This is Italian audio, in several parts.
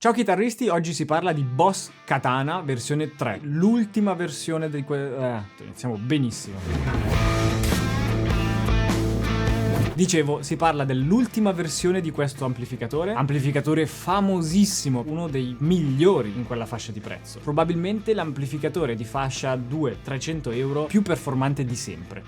Ciao chitarristi, oggi si parla di Boss Katana versione 3, l'ultima versione di iniziamo benissimo. Dicevo, si parla dell'ultima versione di questo amplificatore famosissimo, uno dei migliori in quella fascia di prezzo. Probabilmente l'amplificatore di fascia 200-300 euro più performante di sempre.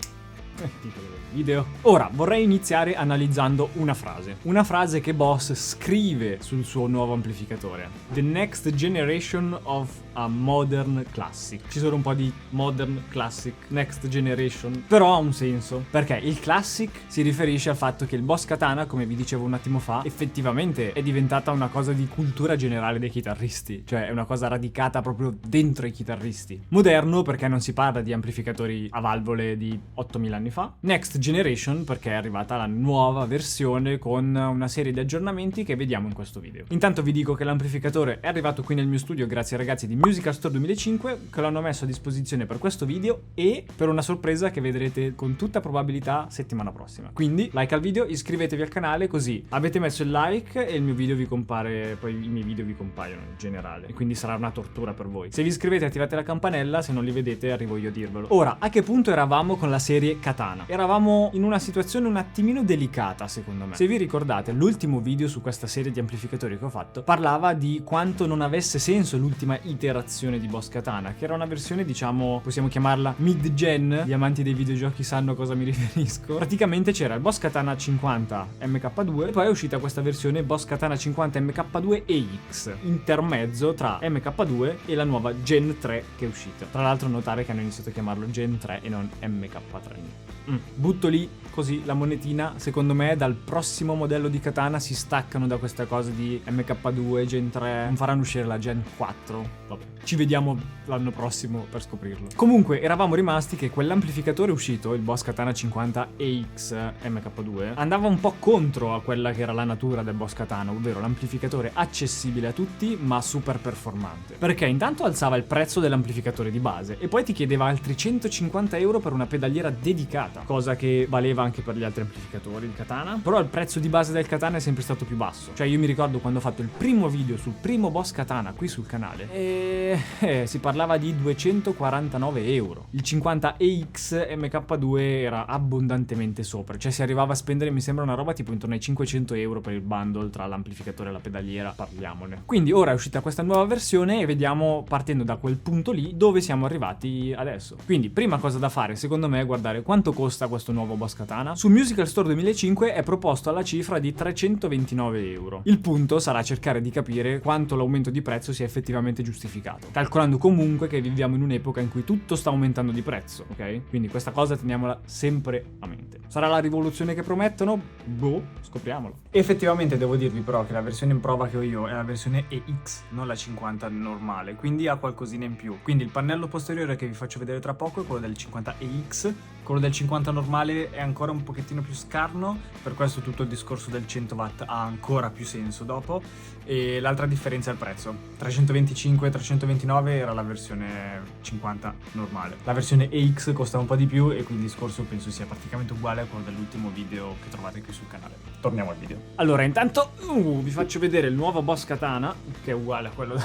Titolo del video. Ora vorrei iniziare analizzando una frase che Boss scrive sul suo nuovo amplificatore: The next generation of a modern classic. Ci sono un po' di modern classic, next generation, però ha un senso, perché il classic si riferisce al fatto che il Boss Katana, come vi dicevo un attimo fa, effettivamente è diventata una cosa di cultura generale dei chitarristi, cioè è una cosa radicata proprio dentro i chitarristi. Moderno perché non si parla di amplificatori a valvole di 8000 anni fa. Next generation perché è arrivata la nuova versione con una serie di aggiornamenti che vediamo in questo video. Intanto vi dico che l'amplificatore è arrivato qui nel mio studio grazie ai ragazzi di Musical Store 2005 che l'hanno messo a disposizione per questo video e per una sorpresa che vedrete con tutta probabilità settimana prossima. Quindi like al video, iscrivetevi al canale, così avete messo il like e il mio video vi compare, poi i miei video vi compaiono in generale e quindi sarà una tortura per voi. Se vi iscrivete attivate la campanella, se non li vedete arrivo io a dirvelo. Ora, a che punto eravamo con la serie Katana? Eravamo in una situazione un attimino delicata secondo me. Se vi ricordate, l'ultimo video su questa serie di amplificatori che ho fatto parlava di quanto non avesse senso l'ultima iterazione di Boss Katana, che era una versione, diciamo, possiamo chiamarla mid-gen. Gli amanti dei videogiochi sanno a cosa mi riferisco. Praticamente c'era il Boss Katana 50 MK2 e poi è uscita questa versione Boss Katana 50 MK2 EX, intermezzo tra MK2 e la nuova Gen 3 che è uscita. Tra l'altro notare che hanno iniziato a chiamarlo Gen 3 e non MK3. Butto lì così la monetina. Secondo me dal prossimo modello di Katana si staccano da questa cosa di MK2, Gen 3, non faranno uscire la Gen 4. Vabbè, ci vediamo l'anno prossimo per scoprirlo. Comunque eravamo rimasti che quell'amplificatore uscito, il Boss Katana 50 EX MK2, andava un po' contro a quella che era la natura del Boss Katana, ovvero l'amplificatore accessibile a tutti ma super performante. Perché intanto alzava il prezzo dell'amplificatore di base e poi ti chiedeva altri 150 euro per una pedaliera dedicata, cosa che valeva anche per gli altri amplificatori il Katana. Però il prezzo di base del Katana è sempre stato più basso. Cioè io mi ricordo quando ho fatto il primo video sul primo Boss Katana qui sul canale e si parlava di 249 euro. Il 50 EX MK2 era abbondantemente sopra, cioè si arrivava a spendere, mi sembra, una roba tipo intorno ai 500 euro per il bundle tra l'amplificatore e la pedaliera, parliamone. Quindi ora è uscita questa nuova versione e vediamo, partendo da quel punto lì, dove siamo arrivati adesso. Quindi prima cosa da fare secondo me è guardare quanto costa questo nuovo Boss Katana. Su Musical Store 2005 è proposto alla cifra di 329 euro. Il punto sarà cercare di capire quanto l'aumento di prezzo sia effettivamente giustificato, calcolando comunque che viviamo in un'epoca in cui tutto sta aumentando di prezzo, ok? Quindi questa cosa teniamola sempre a mente. Sarà la rivoluzione che promettono? Boh, scopriamolo. Effettivamente devo dirvi però che la versione in prova che ho io è la versione EX, non la 50 normale, quindi ha qualcosina in più. Quindi il pannello posteriore che vi faccio vedere tra poco è quello del 50 EX, quello del 50 normale è ancora un pochettino più scarno, per questo tutto il discorso del 100 watt ha ancora più senso dopo. E l'altra differenza è il prezzo: 325 e 329 era la versione 50 normale, la versione EX costa un po' di più e quindi il discorso penso sia praticamente uguale a quello dell'ultimo video che trovate qui sul canale. Torniamo al video. Allora intanto vi faccio vedere il nuovo Boss Katana, che è uguale a quello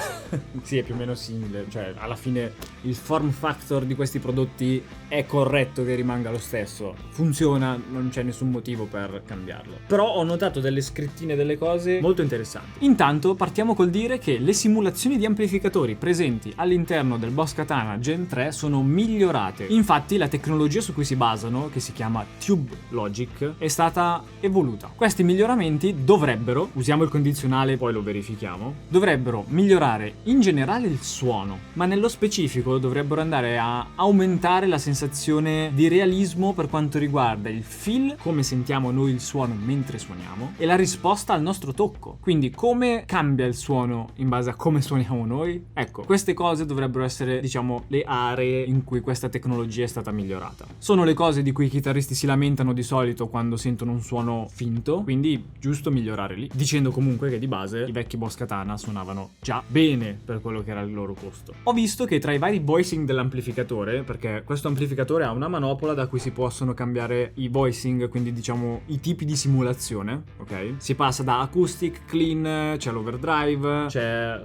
sì, è più o meno simile, cioè alla fine il form factor di questi prodotti è corretto che rimanga lo stesso, funziona, non c'è nessun motivo per cambiarlo. Però ho notato delle scrittine, delle cose molto interessanti. Intanto partiamo col dire che le simulazioni di amplificatori presenti all'interno del Boss Katana Gen 3 sono migliorate. Infatti la tecnologia su cui si basano, che si chiama Tube Logic, è stata evoluta. Questi miglioramenti dovrebbero, usiamo il condizionale poi lo verifichiamo, dovrebbero migliorare in generale il suono, ma nello specifico dovrebbero andare a aumentare la sensazione di realismo per quanto riguarda il feel, come sentiamo noi il suono mentre suoniamo, e la risposta al nostro tocco. Quindi come cambia il suono in base a come suoniamo noi. Ecco, queste cose dovrebbero essere, diciamo, le aree in cui questa tecnologia è stata migliorata. Sono le cose di cui i chitarristi si lamentano di solito quando sentono un suono finto, quindi giusto migliorare lì, dicendo comunque che di base i vecchi Boss Katana suonavano già bene per quello che era il loro costo. Ho visto che tra i vari voicing dell'amplificatore, perché questo amplificatore ha una manopola da cui si possono cambiare i voicing, quindi diciamo i tipi di simulazione, ok? Si passa da acoustic, clean, c'è l'overdrive, c'è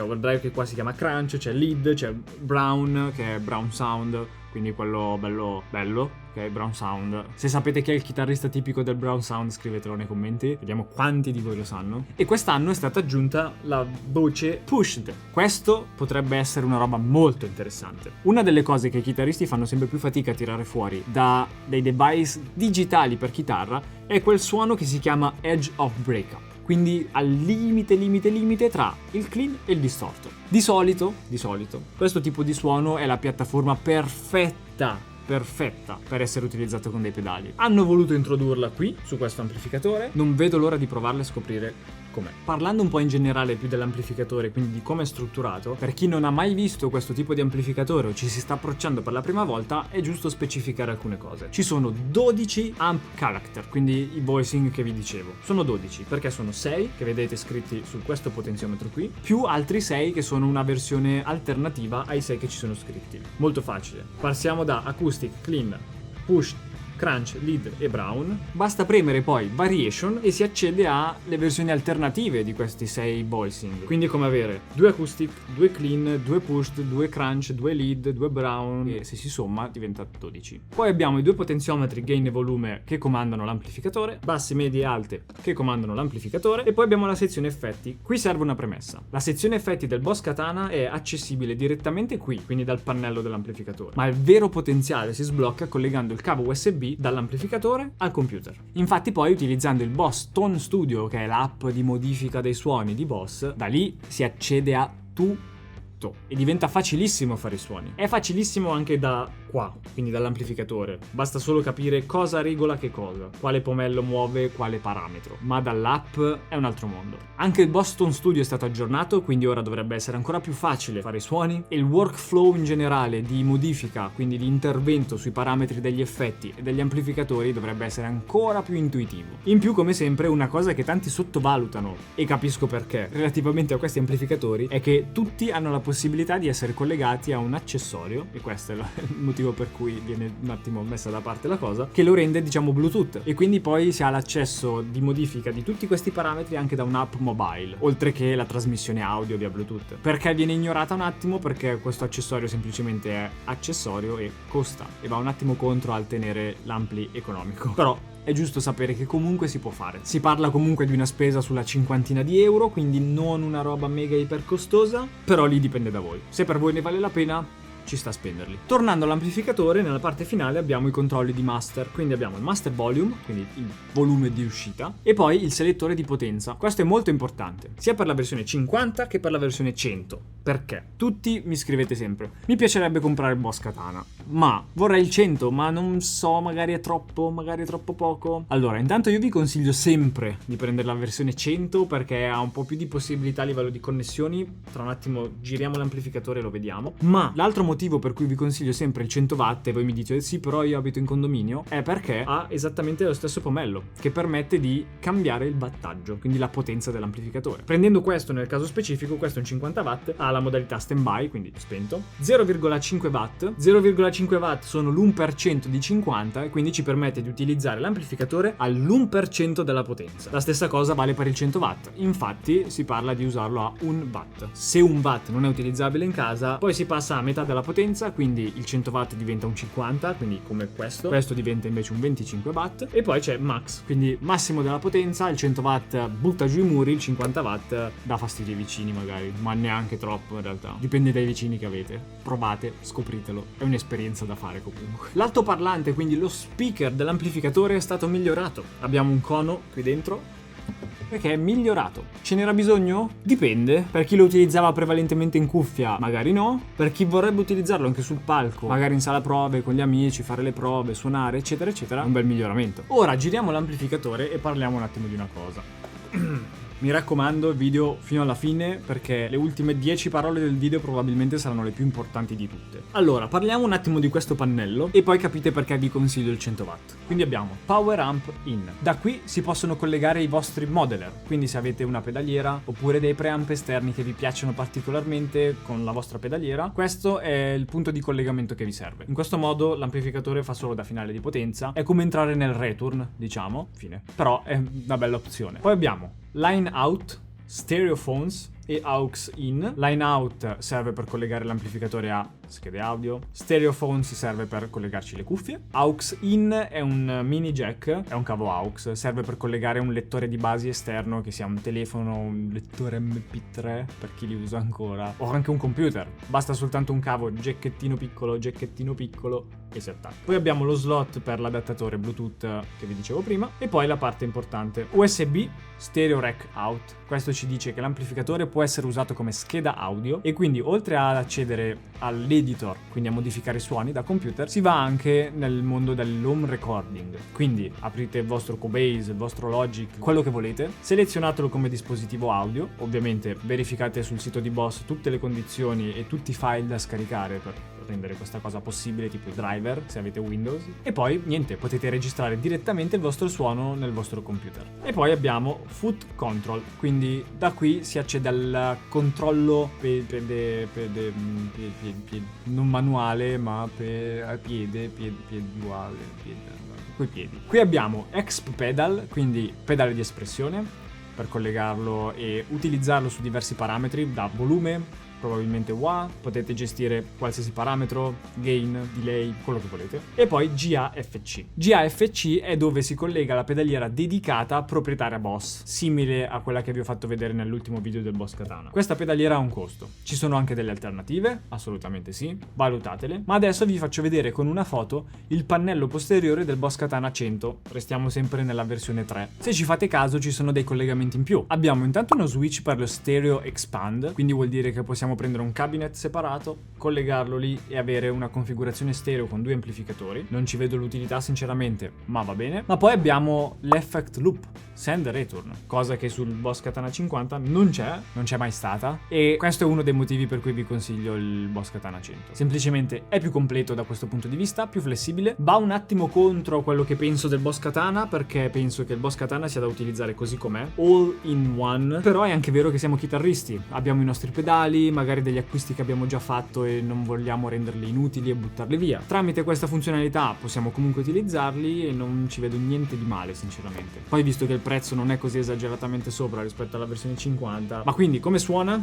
overdrive che qua si chiama crunch, c'è lead, c'è brown che è brown sound, quindi quello bello, ok, brown sound. Se sapete chi è il chitarrista tipico del brown sound, scrivetelo nei commenti, vediamo quanti di voi lo sanno. E quest'anno è stata aggiunta la voce pushed. Questo potrebbe essere una roba molto interessante. Una delle cose che i chitarristi fanno sempre più fatica a tirare fuori da dei device digitali per chitarra è quel suono che si chiama edge of breakup. Quindi al limite tra il clean e il distorto. Di solito, questo tipo di suono è la piattaforma perfetta per essere utilizzato con dei pedali. Hanno voluto introdurla qui, su questo amplificatore. Non vedo l'ora di provarla e scoprire com'è. Parlando un po' in generale più dell'amplificatore, quindi di come è strutturato, per chi non ha mai visto questo tipo di amplificatore o ci si sta approcciando per la prima volta, è giusto specificare alcune cose. Ci sono 12 amp character, quindi i voicing che vi dicevo. Sono 12, perché sono 6 che vedete scritti su questo potenziometro qui, più altri 6 che sono una versione alternativa ai 6 che ci sono scritti. Molto facile. Passiamo da acoustic, clean, push, crunch, lead e brown. Basta premere poi variation e si accede alle versioni alternative di questi 6 voicing. Quindi è come avere 2 acoustic, 2 clean, 2 pushed, 2 crunch, 2 lead, 2 brown e se si somma diventa 12. Poi abbiamo i 2 potenziometri gain e volume che comandano l'amplificatore, basse, medie e alte che comandano l'amplificatore, e poi abbiamo la sezione effetti. Qui serve una premessa. La sezione effetti del Boss Katana è accessibile direttamente qui, quindi dal pannello dell'amplificatore, ma il vero potenziale si sblocca collegando il cavo USB dall'amplificatore al computer. Infatti poi utilizzando il Boss Tone Studio, che è l'app di modifica dei suoni di Boss, da lì si accede a tutto e diventa facilissimo fare i suoni. È facilissimo anche da qua, quindi dall'amplificatore. Basta solo capire cosa regola che cosa, quale pomello muove quale parametro, ma dall'app è un altro mondo. Anche il Boss Tone Studio è stato aggiornato, quindi ora dovrebbe essere ancora più facile fare i suoni, e il workflow in generale di modifica, quindi di intervento sui parametri degli effetti e degli amplificatori, dovrebbe essere ancora più intuitivo. In più, come sempre, una cosa che tanti sottovalutano, e capisco perché, relativamente a questi amplificatori, è che tutti hanno la possibilità di essere collegati a un accessorio, e questo è il motivo per cui viene un attimo messa da parte la cosa, che lo rende, diciamo, Bluetooth, e quindi poi si ha l'accesso di modifica di tutti questi parametri anche da un'app mobile, oltre che la trasmissione audio via Bluetooth. Perché viene ignorata un attimo? Perché questo accessorio semplicemente è accessorio e costa, e va un attimo contro al tenere l'ampli economico. Però è giusto sapere che comunque si può fare. Si parla comunque di una spesa sulla cinquantina di euro, quindi non una roba mega iper costosa, però lì dipende da voi. Se per voi ne vale la pena, ci sta a spenderli. Tornando all'amplificatore, nella parte finale abbiamo i controlli di master, quindi abbiamo il master volume, quindi il volume di uscita, e poi il selettore di potenza. Questo è molto importante, sia per la versione 50 che per la versione 100. Perché? Tutti mi scrivete sempre: mi piacerebbe comprare il Boss Katana, ma vorrei il 100, ma non so, magari è troppo poco. Allora, intanto io vi consiglio sempre di prendere la versione 100 perché ha un po' più di possibilità a livello di connessioni. Tra un attimo giriamo l'amplificatore e lo vediamo. Ma l'altro motivo per cui vi consiglio sempre il 100 watt, e voi mi dite sì però io abito in condominio, è perché ha esattamente lo stesso pomello che permette di cambiare il wattaggio, quindi la potenza dell'amplificatore. Prendendo questo nel caso specifico, questo è un 50 watt, ha la modalità standby, quindi spento, 0,5 watt. 0,5 watt sono l'1% di 50 e quindi ci permette di utilizzare l'amplificatore all'1% della potenza. La stessa cosa vale per il 100 watt, infatti si parla di usarlo a 1 watt. Se 1 watt non è utilizzabile in casa, poi si passa a metà della potenza, quindi il 100 watt diventa un 50, quindi come questo diventa invece un 25 watt, e poi c'è max, quindi massimo della potenza. Il 100 watt butta giù i muri, il 50 watt dà fastidio ai vicini magari, ma neanche troppo in realtà, dipende dai vicini che avete. Provate, scopritelo, è un'esperienza da fare comunque. L'altoparlante, quindi lo speaker dell'amplificatore, è stato migliorato. Abbiamo un cono qui dentro perché è migliorato. Ce n'era bisogno? Dipende. Per chi lo utilizzava prevalentemente in cuffia, magari no. Per chi vorrebbe utilizzarlo anche sul palco, magari in sala prove con gli amici, fare le prove, suonare, eccetera eccetera, è un bel miglioramento. Ora giriamo l'amplificatore e parliamo un attimo di una cosa. Mi raccomando, video fino alla fine, perché le ultime 10 parole del video probabilmente saranno le più importanti di tutte. Allora, parliamo un attimo di questo pannello e poi capite perché vi consiglio il 100 watt. Quindi abbiamo Power Amp In. Da qui si possono collegare i vostri modeler, quindi se avete una pedaliera oppure dei preamp esterni che vi piacciono particolarmente con la vostra pedaliera, questo è il punto di collegamento che vi serve. In questo modo l'amplificatore fa solo da finale di potenza, è come entrare nel return, diciamo, fine. Però è una bella opzione. Poi abbiamo Line Out, Stereophones e aux in. Line out serve per collegare l'amplificatore a schede audio. Stereophones serve per collegarci le cuffie. Aux in è un mini jack, è un cavo aux, serve per collegare un lettore di basi esterno, che sia un telefono, un lettore MP3 per chi li usa ancora, o anche un computer. Basta soltanto un cavo jackettino piccolo e si attacca. Poi abbiamo lo slot per l'adattatore Bluetooth che vi dicevo prima, e poi la parte importante, USB Stereo Rack Out. Questo ci dice che l'amplificatore può essere usato come scheda audio, e quindi oltre ad accedere all'editor, quindi a modificare i suoni da computer, si va anche nel mondo dell'home recording. Quindi aprite il vostro Cubase, il vostro Logic, quello che volete, selezionatelo come dispositivo audio, ovviamente verificate sul sito di Boss tutte le condizioni e tutti i file da scaricare per rendere questa cosa possibile, tipo i driver se avete Windows, e poi niente, potete registrare direttamente il vostro suono nel vostro computer. E poi abbiamo Foot Control, quindi da qui si accede al controllo non manuale, ma piede coi piedi. Qui abbiamo Exp Pedal, quindi pedale di espressione per collegarlo e utilizzarlo su diversi parametri, da volume, probabilmente wah, potete gestire qualsiasi parametro, gain, delay, quello che volete. E poi GAFC. GAFC è dove si collega la pedaliera dedicata proprietaria Boss, simile a quella che vi ho fatto vedere nell'ultimo video del Boss Katana. Questa pedaliera ha un costo. Ci sono anche delle alternative? Assolutamente sì, valutatele. Ma adesso vi faccio vedere con una foto il pannello posteriore del Boss Katana 100. Restiamo sempre nella versione 3. Se ci fate caso ci sono dei collegamenti in più. Abbiamo intanto uno switch per lo stereo expand, quindi vuol dire che possiamo prendere un cabinet separato, collegarlo lì e avere una configurazione stereo con due amplificatori. Non ci vedo l'utilità sinceramente, ma va bene. Ma poi abbiamo l'effect loop, send and return, cosa che sul Boss Katana 50 non c'è mai stata, e questo è uno dei motivi per cui vi consiglio il Boss Katana 100. Semplicemente è più completo da questo punto di vista, più flessibile, va un attimo contro quello che penso del Boss Katana, perché penso che il Boss Katana sia da utilizzare così com'è, all in one. Però è anche vero che siamo chitarristi, abbiamo i nostri pedali, magari degli acquisti che abbiamo già fatto e non vogliamo renderli inutili e buttarli via. Tramite questa funzionalità possiamo comunque utilizzarli e non ci vedo niente di male sinceramente. Poi, visto che il prezzo non è così esageratamente sopra rispetto alla versione 50, ma quindi come suona?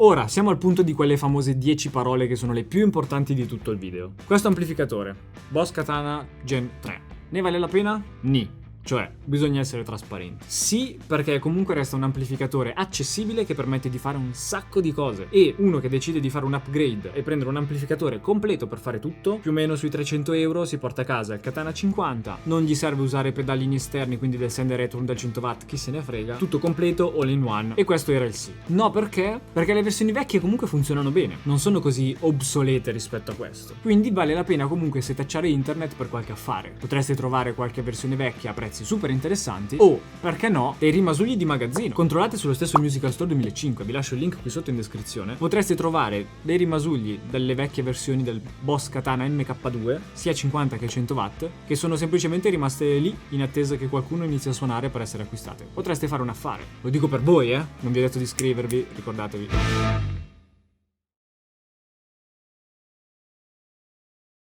Ora siamo al punto di quelle famose 10 parole che sono le più importanti di tutto il video. Questo amplificatore, Boss Katana Gen 3, ne vale la pena? Ni. Cioè, bisogna essere trasparenti. Sì, perché comunque resta un amplificatore accessibile che permette di fare un sacco di cose. E uno che decide di fare un upgrade e prendere un amplificatore completo per fare tutto, più o meno sui 300 euro si porta a casa il Katana 50. Non gli serve usare pedalini esterni, quindi del send e return del 100 watt, chi se ne frega. Tutto completo, all in one. E questo era il sì. No, perché? Perché le versioni vecchie comunque funzionano bene. Non sono così obsolete rispetto a questo. Quindi vale la pena comunque setacciare internet per qualche affare. Potreste trovare qualche versione vecchia a prezzi super interessanti o, perché no, dei rimasugli di magazzino. Controllate sullo stesso Musical Store 2005, vi lascio il link qui sotto in descrizione. Potreste trovare dei rimasugli delle vecchie versioni del Boss Katana MK2, sia 50 che 100 watt, che sono semplicemente rimaste lì in attesa che qualcuno inizi a suonare per essere acquistate. Potreste fare un affare. Lo dico per voi, non vi ho detto di iscrivervi, ricordatevi.